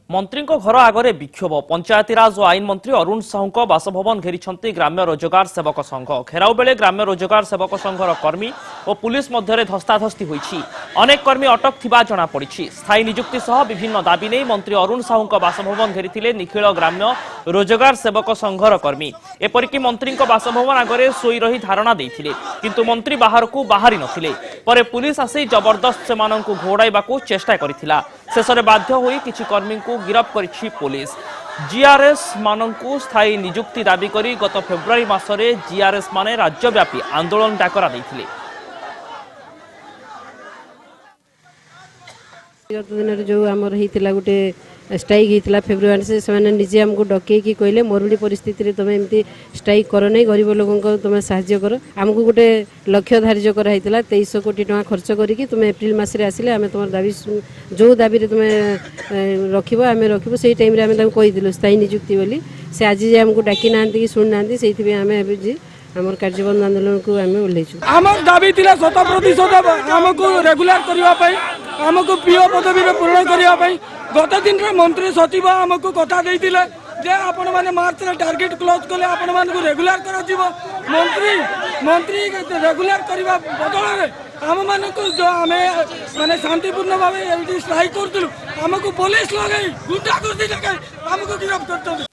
मंत्री घर आगे विक्षोभ पंचायतीराज और आईन मंत्री अरुण साहू बासभवन घेरी ग्राम्य रोजगार सेवक संघ घेराव बेले ग्राम्य रोजगार सेवक संघर कर्मी और पुलिस मध्य धस्ताधस्ती होईछि। अनेक कर्मी अटक थिबा जणा पड़िछि। स्थायी नियुक्ति सह विभिन्न दाबी नहीं मंत्री अरुण साहू बासभवन घेरी निखिल ग्राम्य रोजगार सेवक संघर कर्मी। एपरिक मंत्री बासभवन आगे शोई रही धारणा देथिले किंतु मंत्री बाहर को बाहरी नथिले। परे पुलिस आसी जबरदस्त सेमानंकु घोड़ाइबाकू चेष्टा करिथिला। शेषरे बाध्य होई किछि कर्मी को गिरफ्त करिछि पुलिस। जीआरएस मानंकु स्थायी नियुक्ति दाबी करी गत फेब्रुआरी मासरे जीआरएस माने राज्यव्यापी आंदोलन डाकरा दैथिले। गत दिन जो आमर होता गोटे स्ट्राइक होता फेब्रुआरी से निजे आमको डकई कहले मरुड़ी परिस्थिति तुम एमती स्ट्राइक कर नहीं गरीब लोगों को तुम साहाय्य कर। आमको गोटे लक्ष्य धार्य कराई 2300 कोटी टका खर्च करी तुम एप्रिल मसरे आसिले आम तुम दाबी जो दाबी तुम रखब आम रखू से टाइम आम कहीदेलु स्थायी नियुक्ति बोली से आज जे आमको डाकी ना कि शुणी ना से आम आम कार्यबंद आंदोलन को आम ओह्लैचु। आम दाबी 100% आमको रेगुलर करने आमको पीओ पदवी पूर्ण करने गत दिन मंत्री सचिव आमको कथा देते जे आपण मैंने मार्च टार्गेट क्लोज कले आपण मानक रेगुलर कर मंत्री रेगुलर करने बदल आम मानक जो आम माने शांतिपूर्ण भाव स्ट्राइक करूँ आमको पुलिस लगे गुंडागर्दी लगे आमको गिरफ्त कर।